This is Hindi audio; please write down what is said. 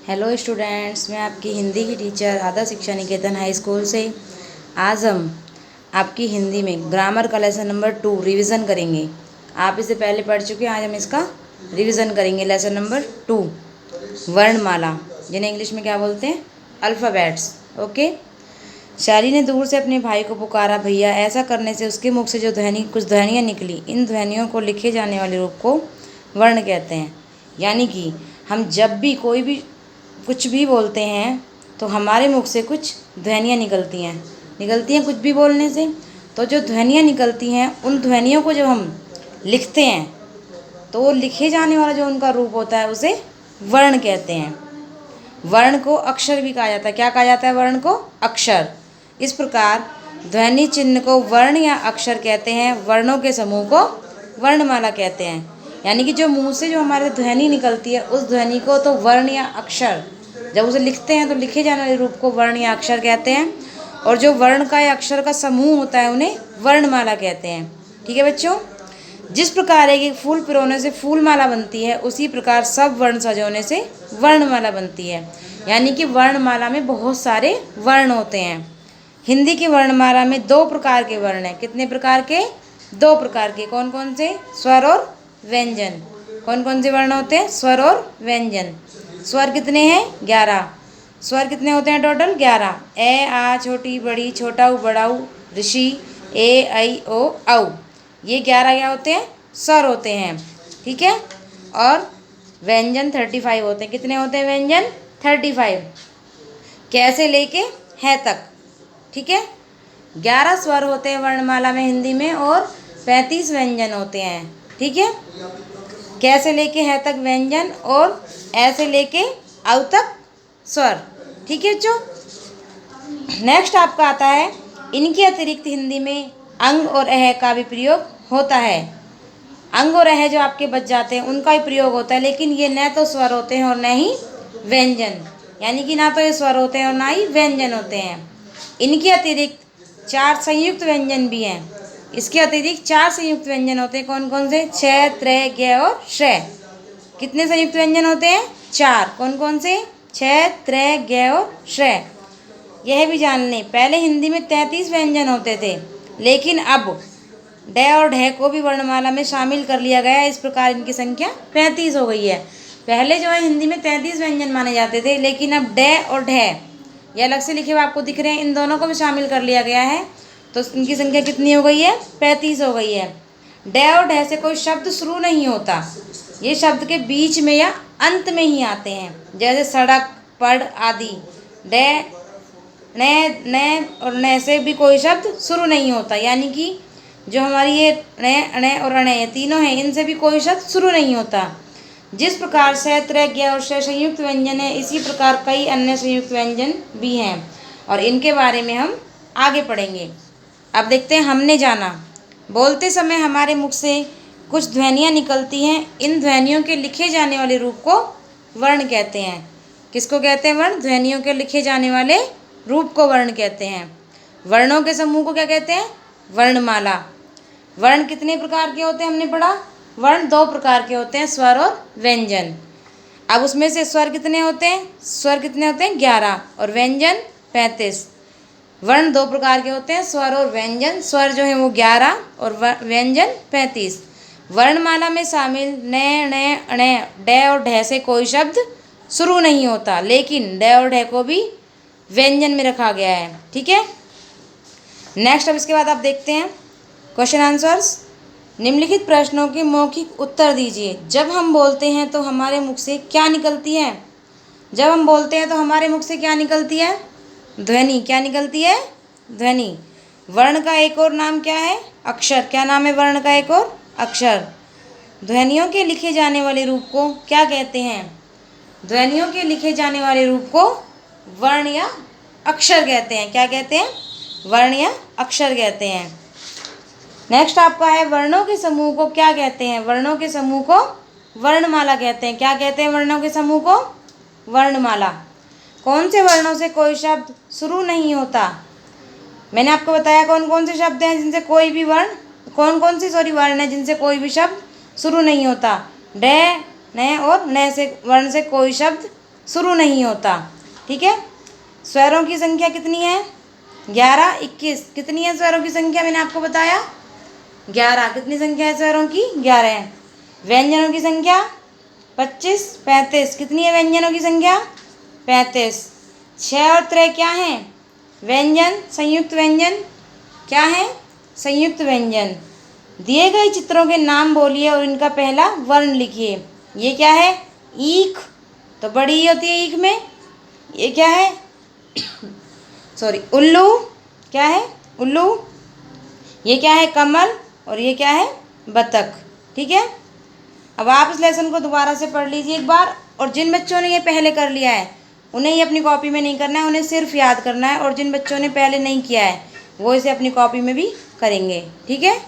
हेलो स्टूडेंट्स, मैं आपकी हिंदी की टीचर आदर्श शिक्षा निकेतन हाई स्कूल से। आज हम आपकी हिंदी में ग्रामर का लेसन नंबर 2 रिवीजन करेंगे। आप इसे पहले पढ़ चुके हैं, आज हम इसका रिवीजन करेंगे। लेसन नंबर 2 वर्णमाला, जिन्हें इंग्लिश में क्या बोलते हैं, अल्फ़ाबेट्स। ओके। शायरी ने दूर से अपने भाई को पुकारा, भैया। ऐसा करने से उसके मुख से जो कुछ ध्वनियाँ निकली, इन ध्वनियों को लिखे जाने वाले रूप को वर्ण कहते हैं। यानी कि हम जब भी कोई भी कुछ भी बोलते हैं तो हमारे मुख से कुछ ध्वनियाँ निकलती हैं कुछ भी बोलने से। तो जो ध्वनियाँ निकलती हैं, उन ध्वनियों को जब हम लिखते हैं तो वो लिखे जाने वाला जो उनका रूप होता है उसे वर्ण कहते हैं। वर्ण को अक्षर भी कहा जाता है। क्या कहा जाता है वर्ण को? अक्षर। इस प्रकार ध्वनि चिन्ह को वर्ण या अक्षर कहते हैं। वर्णों के समूह को वर्णमाला कहते हैं। यानी कि जो मुंह से जो हमारे ध्वनि निकलती है, उस ध्वनि को तो वर्ण या अक्षर, जब उसे लिखते हैं तो लिखे जाने वाले रूप को वर्ण या अक्षर कहते हैं। और जो वर्ण का या अक्षर का समूह होता है उन्हें वर्णमाला कहते हैं। ठीक है बच्चों। जिस प्रकार एक फूल पिरोने से फूलमाला बनती है, उसी प्रकार सब वर्ण सजोने से वर्णमाला बनती है। यानी कि वर्णमाला में बहुत सारे वर्ण होते हैं। हिंदी की वर्णमाला में 2 प्रकार के वर्ण हैं। कितने प्रकार के? 2 प्रकार के। कौन कौन से? स्वर और व्यंजन। कौन कौन से वर्ण होते हैं? स्वर और व्यंजन। स्वर कितने हैं? 11। स्वर कितने होते हैं टोटल? 11। ए, आ, छोटी बड़ी, छोटा ऊ बड़ा ऊ, ऋषि, ए, ऐ, ओ, औ। ये 11 क्या होते हैं? स्वर होते हैं। ठीक है। और व्यंजन 35 होते हैं। कितने होते हैं व्यंजन? 35। कैसे लेके है तक। ठीक है। 11 स्वर होते हैं वर्णमाला में हिंदी में, और 35 व्यंजन होते हैं। ठीक है। कैसे लेके है तक व्यंजन, और ऐसे लेके औ तक स्वर। ठीक है बच्चों। नेक्स्ट आपका आता है, इनके अतिरिक्त हिंदी में अंग और अह का भी प्रयोग होता है। अंग और अह जो आपके बच जाते हैं उनका ही प्रयोग होता है, लेकिन ये न तो स्वर होते हैं और न ही व्यंजन। यानी कि ना तो ये स्वर होते हैं और ना ही व्यंजन होते हैं। इनके अतिरिक्त 4 संयुक्त व्यंजन भी हैं। इसके अतिरिक्त 4 संयुक्त व्यंजन होते हैं। कौन कौन से? छ, त्र, ग और श। कितने संयुक्त व्यंजन होते हैं? 4। कौन कौन से? छ, त्र, ग और श। यह भी जान लें, पहले हिंदी में 33 व्यंजन होते थे, लेकिन अब ड और ढ को भी वर्णमाला में शामिल कर लिया गया है। इस प्रकार इनकी संख्या 35 हो गई है। पहले जो है हिंदी में 33 व्यंजन माने जाते थे, लेकिन अब ड और ढ ये अलग से लिखे हुए आपको दिख रहे हैं, इन दोनों को भी शामिल कर लिया गया है। तो इनकी संख्या कितनी हो गई है? 35 हो गई है। ड और ढ से कोई शब्द शुरू नहीं होता। ये शब्द के बीच में या अंत में ही आते हैं, जैसे सड़क, पढ़ आदि। ड, न और न से भी कोई शब्द शुरू नहीं होता। यानी कि जो हमारी ये न, अण और अणे, ये तीनों हैं, इनसे भी कोई शब्द शुरू नहीं होता। जिस प्रकार से, त्र, ज्ञ और श संयुक्त व्यंजन है, इसी प्रकार कई अन्य संयुक्त व्यंजन भी हैं, और इनके बारे में हम आगे पढ़ेंगे। अब देखते हैं हमने जाना। बोलते समय हमारे मुख से कुछ ध्वनियाँ निकलती हैं। इन ध्वनियों के लिखे जाने वाले रूप को वर्ण कहते हैं। किसको कहते हैं? वर्ण। ध्वनियों के लिखे जाने वाले रूप को वर्ण कहते हैं। वर्णों के समूह को क्या कहते हैं? वर्णमाला। वर्ण कितने प्रकार के होते हैं हमने पढ़ा? वर्ण 2 प्रकार के होते हैं, स्वर और व्यंजन। अब उसमें से स्वर कितने होते हैं? स्वर कितने होते हैं? 11, और व्यंजन 35। वर्ण 2 प्रकार के होते हैं, स्वर और व्यंजन। स्वर जो है वो 11 और व्यंजन 35। वर्णमाला में शामिल न, ण, अण, ड और ढ से कोई शब्द शुरू नहीं होता, लेकिन ड और ढ को भी व्यंजन में रखा गया है। ठीक है। नेक्स्ट, अब इसके बाद आप देखते हैं क्वेश्चन आंसर्स। निम्नलिखित प्रश्नों के मौखिक उत्तर दीजिए। जब हम बोलते हैं तो हमारे मुख से क्या निकलती है? जब हम बोलते हैं तो हमारे मुख से क्या निकलती है? ध्वनि। क्या निकलती है? ध्वनि। वर्ण का एक और नाम क्या है? अक्षर। क्या नाम है वर्ण का एक और? अक्षर। ध्वनियों के लिखे जाने वाले रूप को क्या कहते हैं? ध्वनियों के लिखे जाने वाले रूप को वर्ण या अक्षर कहते हैं। क्या कहते हैं? वर्ण या अक्षर कहते हैं। नेक्स्ट आपका है, वर्णों के समूह को क्या कहते हैं? वर्णों के समूह को वर्णमाला कहते हैं। क्या कहते हैं वर्णों के समूह को? वर्णमाला। कौन से वर्णों से कोई शब्द शुरू नहीं होता? मैंने आपको बताया कौन कौन से शब्द हैं जिनसे कोई भी वर्ण, कौन कौन से वर्ण है जिनसे कोई भी शब्द शुरू नहीं होता? ड, न और न से वर्ण से कोई शब्द शुरू नहीं होता। ठीक है, स्वरों की संख्या कितनी है? 11, 21। कितनी है स्वरों की संख्या? मैंने आपको बताया 11। कितनी संख्या है स्वरों की? 11 है। व्यंजनों की संख्या 25, 35। कितनी है व्यंजनों की संख्या? 35। क्षय और त्रय क्या है? व्यंजन, संयुक्त व्यंजन। क्या है? संयुक्त व्यंजन। दिए गए चित्रों के नाम बोलिए और इनका पहला वर्ण लिखिए। ये क्या है? ईख। तो बड़ी ई होती है ईख में। ये क्या है? सॉरी, उल्लू। क्या है? उल्लू। ये क्या है? कमल। और ये क्या है? बतख। ठीक है, अब आप इस लेसन को दोबारा से पढ़ लीजिए एक बार। और जिन बच्चों ने ये पहले कर लिया है उन्हें ये अपनी कॉपी में नहीं करना है, उन्हें सिर्फ याद करना है। और जिन बच्चों ने पहले नहीं किया है वो इसे अपनी कॉपी में भी करेंगे। ठीक है।